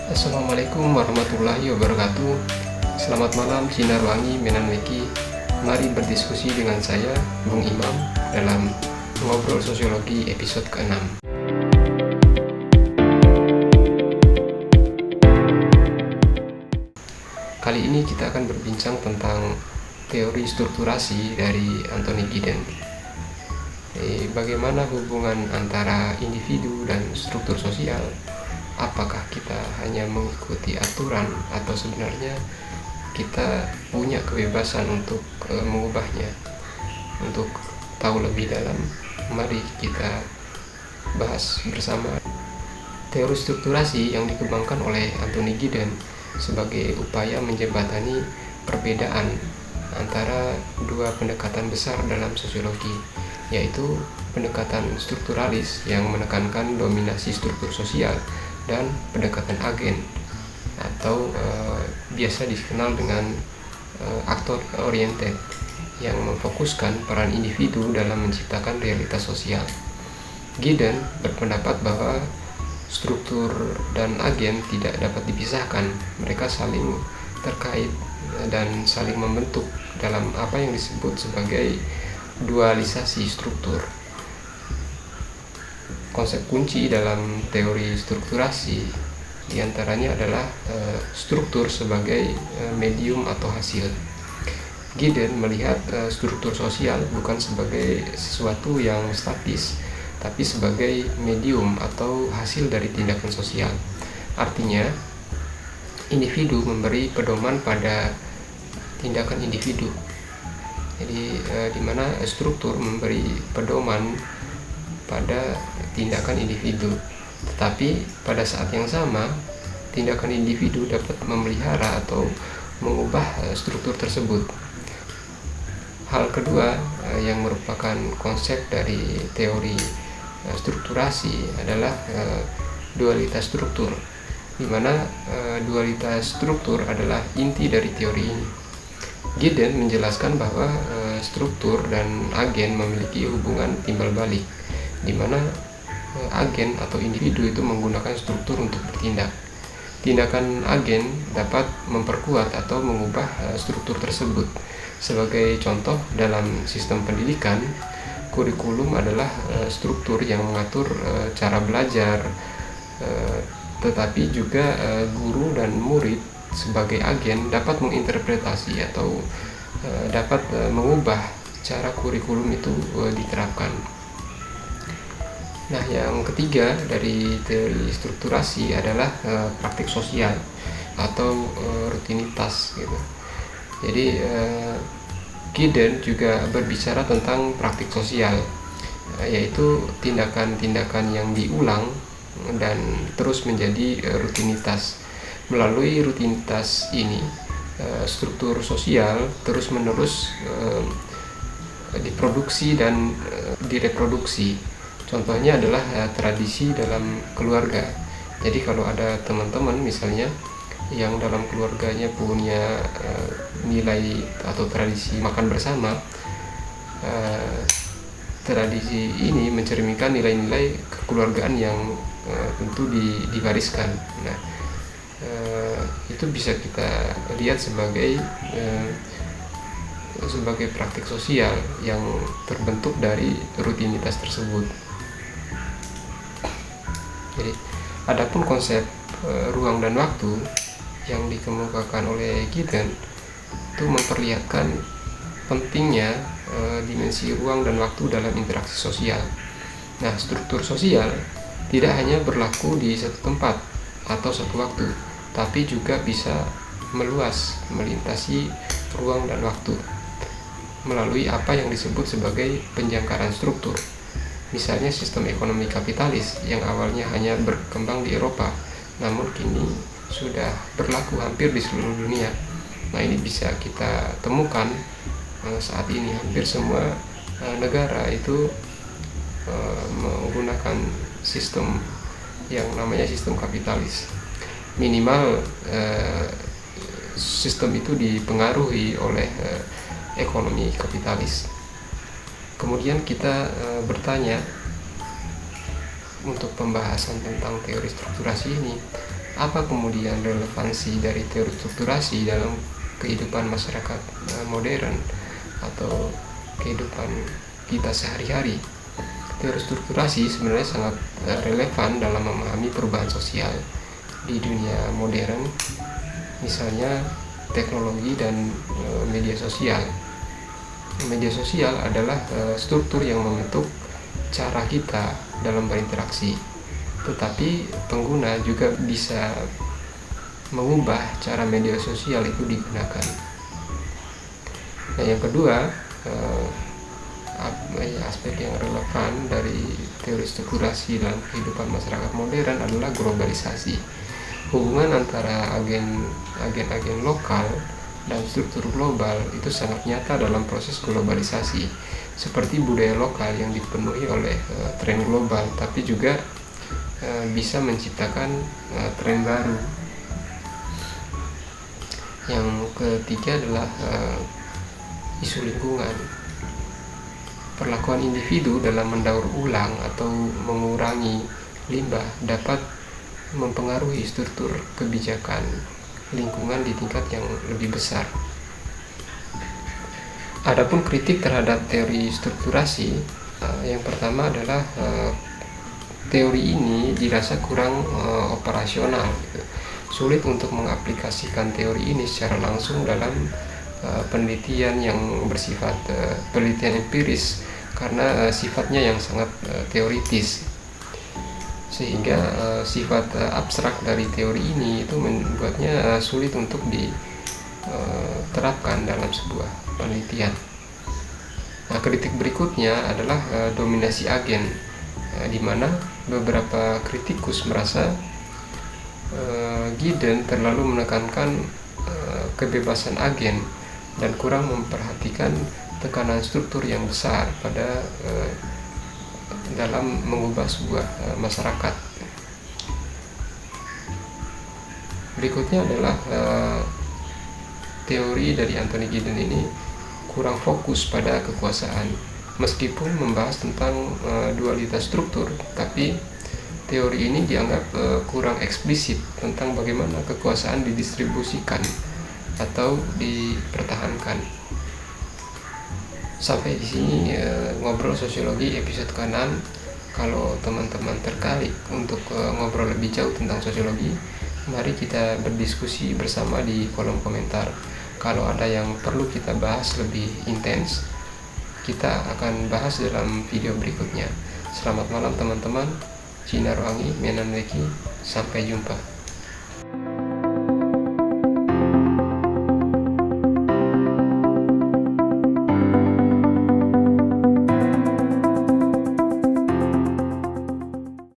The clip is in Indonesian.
Assalamualaikum warahmatullahi wabarakatuh. Selamat malam Sinar Wangi Menan Meki. Mari berdiskusi dengan saya, Bung Imam, dalam Ngobrol Sosiologi episode ke-6. Kali ini kita akan berbincang tentang teori strukturasi dari Anthony Giddens. Bagaimana hubungan antara individu dan struktur sosial? Apakah kita hanya mengikuti aturan atau sebenarnya kita punya kebebasan untuk mengubahnya? Untuk tahu lebih dalam, mari kita bahas bersama. Teori strukturasi yang dikembangkan oleh Anthony Giddens sebagai upaya menjembatani perbedaan antara dua pendekatan besar dalam sosiologi, yaitu pendekatan strukturalis yang menekankan dominasi struktur sosial dan pendekatan agen atau biasa dikenal dengan actor oriented yang memfokuskan peran individu dalam menciptakan realitas sosial. Giddens berpendapat bahwa struktur dan agen tidak dapat dipisahkan, mereka saling terkait dan saling membentuk dalam apa yang disebut sebagai dualisasi struktur. Konsep kunci dalam teori strukturasi diantaranya adalah struktur sebagai medium atau hasil. Giddens melihat struktur sosial bukan sebagai sesuatu yang statis, tapi sebagai medium atau hasil dari tindakan sosial. Artinya, individu memberi pedoman pada tindakan individu. Jadi, di mana struktur memberi pedoman pada tindakan individu, tetapi pada saat yang sama tindakan individu dapat memelihara atau mengubah struktur tersebut. Hal kedua yang merupakan konsep dari teori strukturasi adalah dualitas struktur, di mana dualitas struktur adalah inti dari teori ini. Giddens menjelaskan bahwa struktur dan agen memiliki hubungan timbal balik, di mana agen atau individu itu menggunakan struktur untuk bertindak. Tindakan agen dapat memperkuat atau mengubah struktur tersebut. Sebagai contoh, dalam sistem pendidikan, kurikulum adalah struktur yang mengatur cara belajar, tetapi juga guru dan murid sebagai agen dapat menginterpretasi atau dapat mengubah cara kurikulum itu diterapkan. Nah, yang ketiga dari teori strukturasi adalah praktik sosial atau rutinitas gitu. Jadi Giddens juga berbicara tentang praktik sosial, yaitu tindakan-tindakan yang diulang dan terus menjadi rutinitas. Melalui rutinitas ini, struktur sosial terus-menerus diproduksi dan direproduksi. Contohnya adalah tradisi dalam keluarga. Jadi kalau ada teman-teman misalnya yang dalam keluarganya punya nilai atau tradisi makan bersama, tradisi ini mencerminkan nilai-nilai kekeluargaan yang tentu diwariskan. Nah, itu bisa kita lihat sebagai praktik sosial yang terbentuk dari rutinitas tersebut. Jadi, adapun konsep ruang dan waktu yang dikemukakan oleh Giddens itu memperlihatkan pentingnya dimensi ruang dan waktu dalam interaksi sosial. Nah, struktur sosial tidak hanya berlaku di satu tempat atau satu waktu, tapi juga bisa meluas, melintasi ruang dan waktu melalui apa yang disebut sebagai penjangkaran struktur. Misalnya sistem ekonomi kapitalis yang awalnya hanya berkembang di Eropa, namun kini sudah berlaku hampir di seluruh dunia. Nah, ini bisa kita temukan saat ini hampir semua negara itu menggunakan sistem yang namanya sistem kapitalis. Minimal sistem itu dipengaruhi oleh ekonomi kapitalis. Kemudian kita bertanya untuk pembahasan tentang teori strukturasi ini, Apa kemudian relevansi dari teori strukturasi dalam kehidupan masyarakat modern atau kehidupan kita sehari-hari? Teori strukturasi sebenarnya sangat relevan dalam memahami perubahan sosial di dunia modern, misalnya teknologi dan media sosial. Media sosial adalah struktur yang membentuk cara kita dalam berinteraksi, tetapi pengguna juga bisa mengubah cara media sosial itu digunakan. Nah, yang kedua, aspek yang relevan dari teori strukturasi dalam kehidupan masyarakat modern adalah globalisasi. Hubungan antara agen-agen lokal dan struktur global itu sangat nyata dalam proses globalisasi, seperti budaya lokal yang dipenuhi oleh tren global, tapi juga bisa menciptakan tren baru. Yang ketiga adalah isu lingkungan. Perlakuan individu dalam mendaur ulang atau mengurangi limbah dapat mempengaruhi struktur kebijakan lingkungan di tingkat yang lebih besar. Adapun kritik terhadap teori strukturasi, yang pertama adalah teori ini dirasa kurang operasional, sulit untuk mengaplikasikan teori ini secara langsung dalam penelitian yang bersifat penelitian empiris, karena sifatnya yang sangat teoritis, sehingga sifat abstrak dari teori ini itu membuatnya sulit untuk diterapkan dalam sebuah penelitian. Nah, kritik berikutnya adalah dominasi agen, di mana beberapa kritikus merasa Giddens terlalu menekankan kebebasan agen dan kurang memperhatikan tekanan struktur yang besar pada dalam mengubah sebuah masyarakat. Berikutnya adalah teori dari Anthony Giddens ini kurang fokus pada kekuasaan. Meskipun membahas tentang dualitas struktur, tapi teori ini dianggap kurang eksplisit tentang bagaimana kekuasaan didistribusikan atau dipertahankan. Sampai di sini ngobrol sosiologi episode ke-6. Kalau teman-teman tertarik untuk ngobrol lebih jauh tentang sosiologi, mari kita berdiskusi bersama di kolom komentar. Kalau ada yang perlu kita bahas lebih intens, kita akan bahas dalam video berikutnya. Selamat malam teman-teman. Cinar Wangi, Menan Leki. Sampai jumpa.